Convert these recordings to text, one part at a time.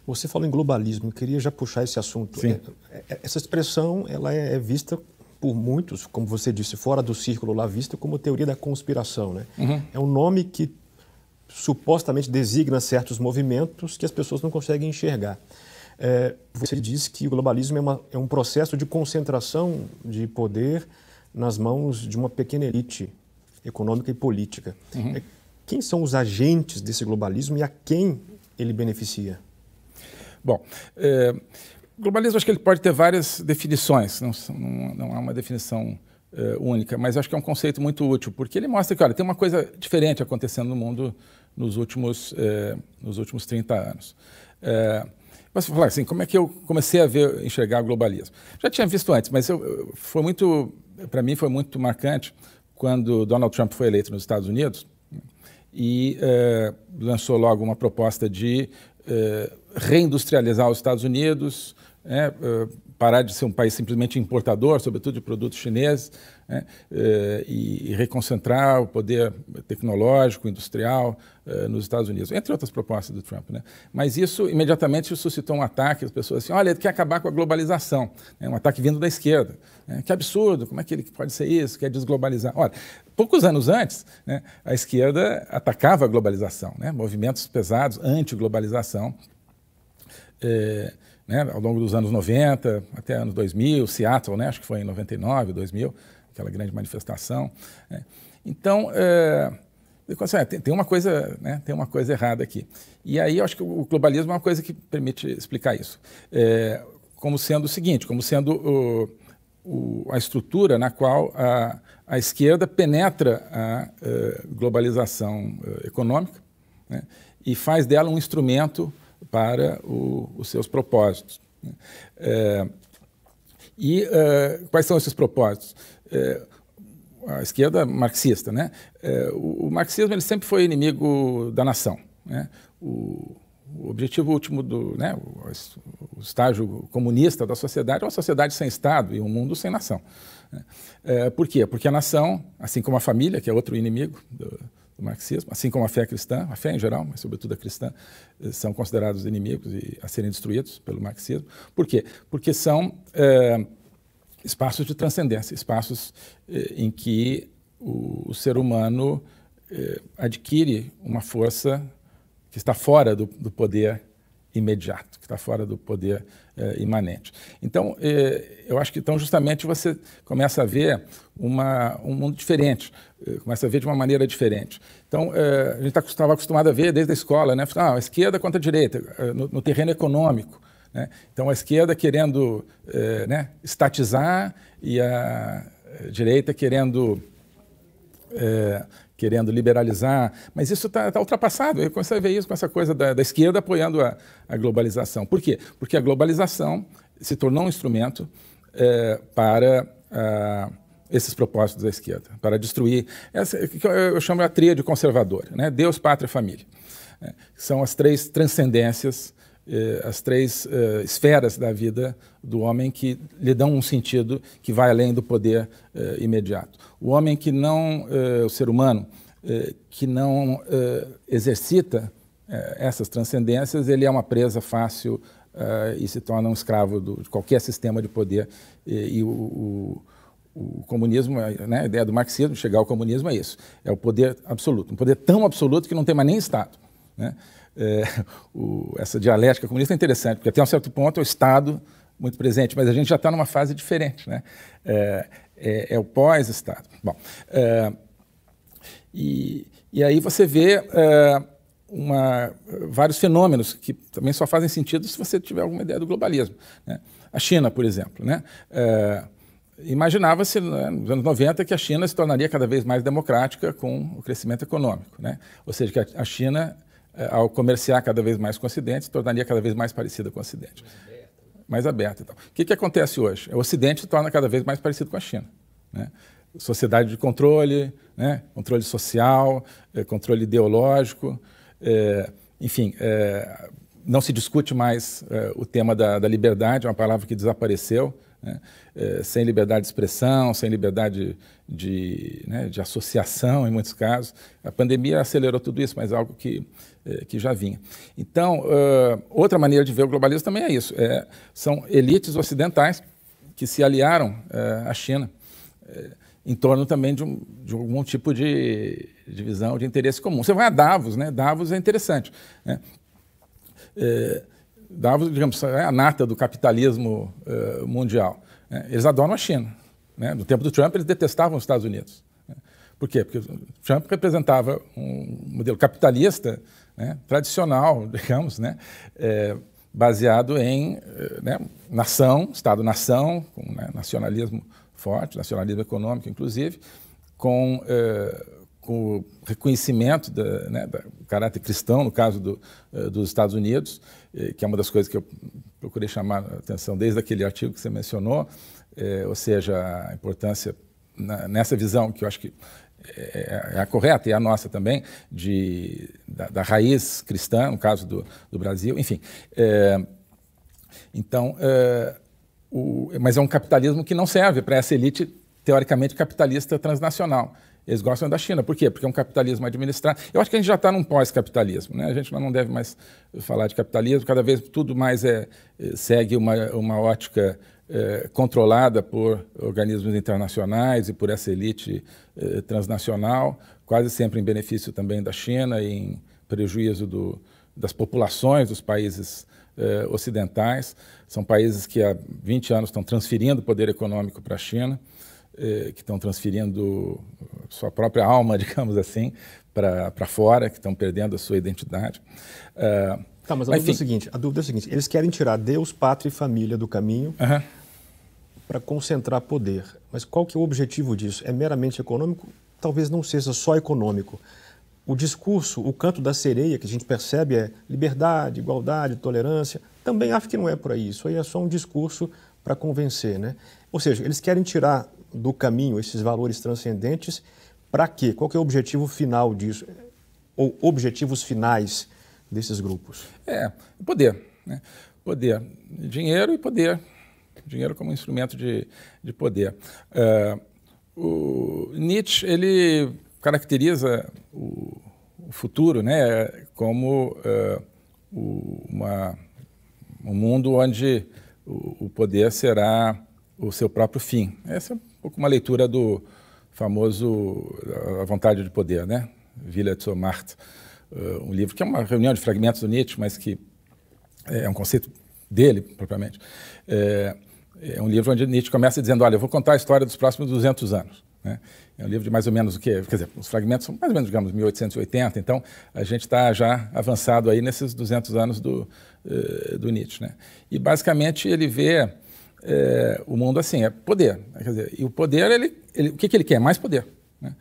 Você falou em globalismo, eu queria já puxar esse assunto. Sim. Essa expressão ela é vista por muitos, como você disse, fora do círculo lá, vista como teoria da conspiração, né? Uhum. É um nome que supostamente designa certos movimentos que as pessoas não conseguem enxergar. Você disse que o globalismo é um processo de concentração de poder nas mãos de uma pequena elite econômica e política. Uhum. Quem são os agentes desse globalismo e a quem ele beneficia? Bom, globalismo acho que ele pode ter várias definições, não há uma definição única, mas acho que é um conceito muito útil, porque ele mostra que, olha, tem uma coisa diferente acontecendo no mundo nos últimos 30 anos. Você falar assim, como é que eu comecei a enxergar o globalismo? Já tinha visto antes, mas para mim foi muito marcante quando Donald Trump foi eleito nos Estados Unidos e lançou logo uma proposta de reindustrializar os Estados Unidos, parar de ser um país simplesmente importador, sobretudo de produtos chineses, e reconcentrar o poder tecnológico, industrial nos Estados Unidos, entre outras propostas do Trump. Né? Mas isso imediatamente suscitou um ataque, as pessoas assim, olha, ele quer acabar com a globalização, um ataque vindo da esquerda. Que absurdo, como é que ele pode ser isso, quer desglobalizar? Olha, poucos anos antes, a esquerda atacava a globalização, movimentos pesados anti-globalização, ao longo dos anos 90, até anos 2000, Seattle, acho que foi em 99, 2000, aquela grande manifestação. Então, tem uma coisa errada aqui. E aí eu acho que o globalismo é uma coisa que permite explicar isso. Como sendo o seguinte, como sendo a estrutura na qual a esquerda penetra a globalização econômica, e faz dela um instrumento para os seus propósitos. Quais são esses propósitos? A esquerda marxista, o marxismo ele sempre foi inimigo da nação. O objetivo último o estágio comunista da sociedade é uma sociedade sem Estado e um mundo sem nação. Por quê? Porque a nação, assim como a família, que é outro inimigo do marxismo, assim como a fé cristã, a fé em geral, mas sobretudo a cristã, são considerados inimigos e a serem destruídos pelo marxismo. Por quê? Porque são espaços de transcendência, espaços em que o ser humano adquire uma força que está fora do poder imediato, que está fora do poder imanente. Então, eu acho que justamente você começa a ver um mundo diferente, começa a ver de uma maneira diferente. Então, a gente estava acostumado a ver desde a escola, a esquerda contra a direita, no terreno econômico. Então, a esquerda querendo estatizar e a direita querendo liberalizar, mas isso está ultrapassado. Eu comecei a ver isso com essa coisa da esquerda apoiando a globalização. Por quê? Porque a globalização se tornou um instrumento para esses propósitos da esquerda, para destruir, que eu chamo a tríade conservadora, Deus, pátria e família. São as três transcendências, as três esferas da vida do homem que lhe dão um sentido que vai além do poder imediato. O homem que não, o ser humano, que não exercita essas transcendências, ele é uma presa fácil e se torna um escravo de qualquer sistema de poder. E o comunismo, a ideia do marxismo, chegar ao comunismo é isso, é o poder absoluto, um poder tão absoluto que não tem mais nem Estado. Essa dialética comunista é interessante, porque até um certo ponto é o Estado muito presente, mas a gente já está numa fase diferente, é o pós-Estado. Bom, e aí você vê vários fenômenos que também só fazem sentido se você tiver alguma ideia do globalismo. A China, por exemplo, imaginava-se nos anos 90 que a China se tornaria cada vez mais democrática com o crescimento econômico, ou seja, que a China, ao comerciar cada vez mais com o Ocidente, se tornaria cada vez mais parecida com o Ocidente. Mais aberta. Então. O que acontece hoje? O Ocidente se torna cada vez mais parecido com a China. Sociedade de controle, controle social, controle ideológico, enfim, não se discute mais o tema da liberdade, é uma palavra que desapareceu né? Sem liberdade de expressão, sem liberdade de associação, em muitos casos. A pandemia acelerou tudo isso, mas algo que já vinha. Então, outra maneira de ver o globalismo também é isso. São elites ocidentais que se aliaram à China em torno também de algum tipo de visão, de interesse comum. Você vai a Davos, né? Davos é interessante, né? Davos, digamos, é a nata do capitalismo mundial. Né? Eles adoram a China. Né? No tempo do Trump, eles detestavam os Estados Unidos. Né? Por quê? Porque o Trump representava um modelo capitalista, né, tradicional, digamos, né, baseado em nação, Estado-nação, com nacionalismo forte, nacionalismo econômico, inclusive, com o reconhecimento do caráter cristão, no caso dos Estados Unidos, que é uma das coisas que eu procurei chamar a atenção desde aquele artigo que você mencionou, ou seja, a importância nessa visão, que eu acho que é a correta e a nossa também, da raiz cristã, no caso do Brasil, enfim. Então, mas é um capitalismo que não serve para essa elite, teoricamente, capitalista transnacional. Eles gostam da China. Por quê? Porque é um capitalismo administrado. Eu acho que a gente já está num pós-capitalismo, né? A gente não deve mais falar de capitalismo, cada vez tudo mais segue uma ótica controlada por organismos internacionais e por essa elite transnacional, quase sempre em benefício também da China e em prejuízo das populações dos países ocidentais. São países que há 20 anos estão transferindo poder econômico para a China, que estão transferindo sua própria alma, digamos assim, para fora, que estão perdendo a sua identidade. Tá, mas a dúvida é a seguinte, eles querem tirar Deus, pátria e família do caminho para concentrar poder. Mas qual que é o objetivo disso? É meramente econômico? Talvez não seja só econômico. O discurso, o canto da sereia que a gente percebe é liberdade, igualdade, tolerância. Também acho que não é por aí. Isso aí é só um discurso para convencer, né? Ou seja, eles querem tirar do caminho esses valores transcendentes para quê? Qual que é o objetivo final disso? Ou objetivos finais desses grupos? Poder, né? Poder. Dinheiro e poder. Dinheiro como instrumento de poder. O Nietzsche, ele caracteriza o futuro, né, como um mundo onde o poder será o seu próprio fim. Essa é um pouco uma leitura do famoso A Vontade de Poder, né? Wille zur Macht, um livro que é uma reunião de fragmentos do Nietzsche, mas que é um conceito dele, propriamente. É um livro onde Nietzsche começa dizendo, olha, eu vou contar a história dos próximos 200 anos. Né? É um livro de mais ou menos o quê? Quer dizer, os fragmentos são mais ou menos, digamos, 1880, então a gente está já avançado aí nesses 200 anos do Nietzsche. Né? E, basicamente, ele vê o mundo assim, é poder. Quer dizer, e o poder, o que ele quer? Mais poder. Né?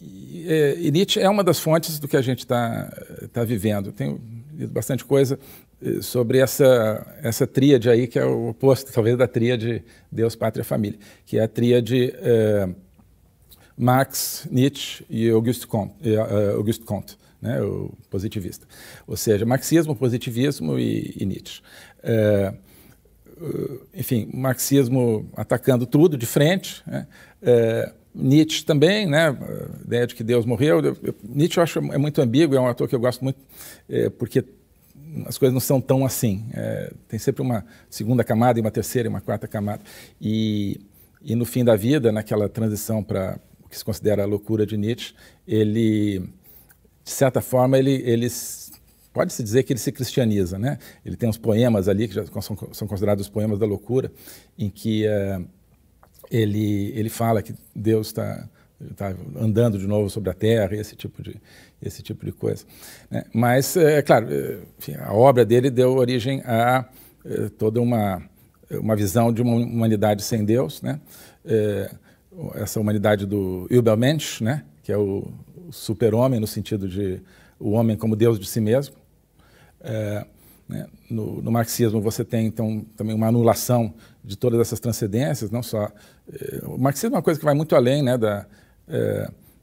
E Nietzsche é uma das fontes do que a gente está vivendo. Tenho lido bastante coisa sobre essa tríade aí, que é o oposto, talvez, da tríade Deus, Pátria e Família, que é a tríade Marx, Nietzsche e Auguste Comte, né, o positivista. Ou seja, marxismo, positivismo e Nietzsche. Enfim, marxismo atacando tudo de frente, né? Nietzsche também, né? A ideia de que Deus morreu. Nietzsche eu acho é muito ambíguo, é um autor que eu gosto muito, porque as coisas não são tão assim. Tem sempre uma segunda camada e uma terceira e uma quarta camada. E no fim da vida, naquela transição para o que se considera a loucura de Nietzsche, ele, de certa forma, pode-se dizer que ele se cristianiza, né? Ele tem uns poemas ali, que já são considerados os poemas da loucura, em que ele fala que Deus está andando de novo sobre a terra, esse tipo de coisa. Né? Mas, claro, enfim, a obra dele deu origem a toda uma visão de uma humanidade sem Deus, né? Essa humanidade do Übermensch, né? Que é o super-homem, no sentido de o homem como Deus de si mesmo. Né? No marxismo você tem, então, também uma anulação de todas essas transcendências, não só... o marxismo é uma coisa que vai muito além, né,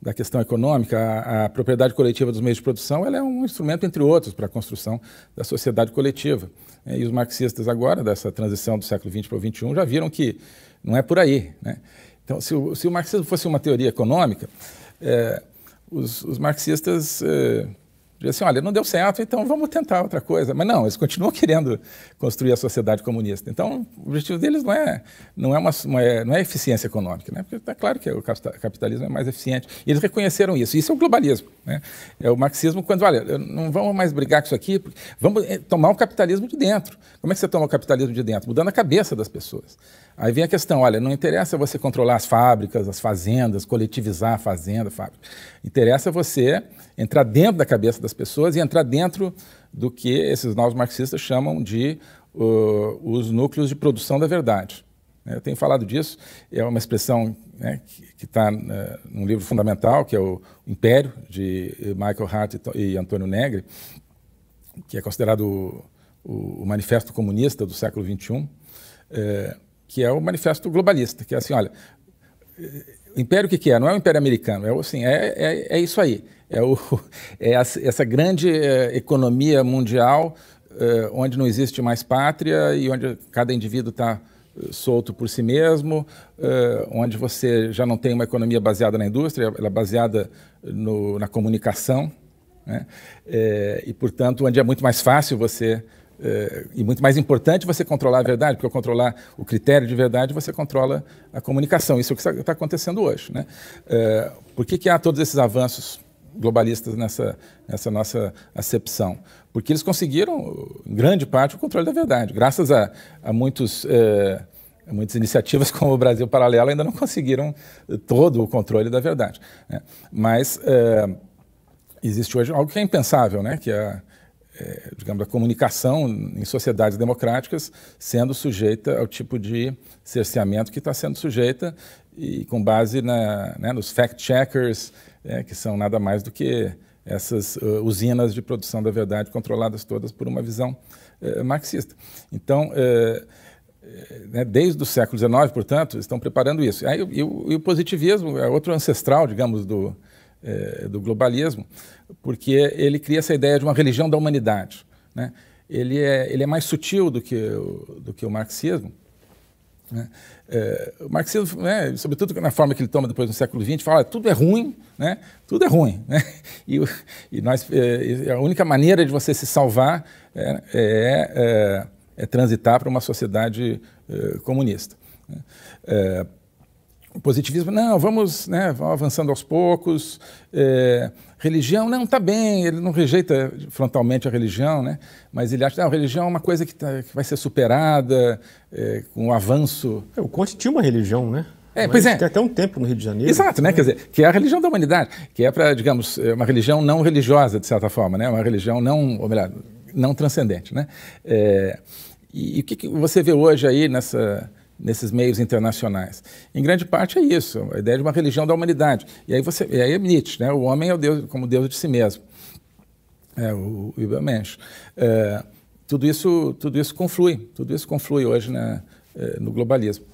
da questão econômica, a propriedade coletiva dos meios de produção, ela é um instrumento, entre outros, para a construção da sociedade coletiva. E os marxistas agora, dessa transição do século XX para o XXI, já viram que não é por aí, né? Então, se o marxismo fosse uma teoria econômica, os marxistas diziam assim, olha, não deu certo, então vamos tentar outra coisa. Mas não, eles continuam querendo construir a sociedade comunista. Então, o objetivo deles não é eficiência econômica, né? Porque está claro que o capitalismo é mais eficiente. E eles reconheceram isso. Isso é o globalismo, né? É o marxismo quando, olha, não vamos mais brigar com isso aqui, vamos tomar o capitalismo de dentro. Como é que você toma o capitalismo de dentro? Mudando a cabeça das pessoas. Aí vem a questão, olha, não interessa você controlar as fábricas, as fazendas, coletivizar a fazenda, fábrica. Interessa você entrar dentro da cabeça das pessoas e entrar dentro do que esses novos marxistas chamam de os núcleos de produção da verdade. Eu tenho falado disso, é uma expressão, né, que está num livro fundamental, que é o Império, de Michael Hart e Antônio Negri, que é considerado o manifesto comunista do século XXI, que é o manifesto globalista, que é assim, olha, o império o que é? Não é o império americano, é isso aí, essa grande economia mundial onde não existe mais pátria e onde cada indivíduo está solto por si mesmo, onde você já não tem uma economia baseada na indústria, ela é baseada na comunicação, né? E, portanto, onde é muito mais fácil você... e muito mais importante você controlar a verdade, porque ao controlar o critério de verdade, você controla a comunicação. Isso é o que está acontecendo hoje, né? Por que há todos esses avanços globalistas nessa nossa acepção? Porque eles conseguiram, em grande parte, o controle da verdade. Graças a muitas iniciativas como o Brasil Paralelo ainda não conseguiram todo o controle da verdade, né? Mas existe hoje algo que é impensável, né? Que é digamos, a comunicação em sociedades democráticas sendo sujeita ao tipo de cerceamento que está sendo sujeita e com base nos fact-checkers, que são nada mais do que essas usinas de produção da verdade controladas todas por uma visão marxista. Então, desde o século XIX, portanto, estão preparando isso. E o positivismo é outro ancestral, digamos, do globalismo, porque ele cria essa ideia de uma religião da humanidade, né? Ele é mais sutil do que o marxismo, né? O marxismo, né, sobretudo na forma que ele toma depois no século XX, fala tudo é ruim, né? Tudo é ruim, né? E a única maneira de você se salvar é transitar para uma sociedade comunista, né? O positivismo, não, vamos avançando aos poucos. Religião, não, está bem, ele não rejeita frontalmente a religião, né? Mas ele acha que a religião é uma coisa que vai ser superada com o avanço. O Conte tinha uma religião, né? Pois é. Tem até um tempo no Rio de Janeiro. Exato, né? Quer dizer, que é a religião da humanidade, que é para, digamos, uma religião não religiosa, de certa forma, né? Uma religião ou melhor, não transcendente, né? E o que você vê hoje aí nesses meios internacionais? Em grande parte é isso, a ideia de uma religião da humanidade. E aí é Nietzsche, né? O homem é o Deus, como Deus de si mesmo. O Übermensch. Tudo isso conflui hoje no globalismo.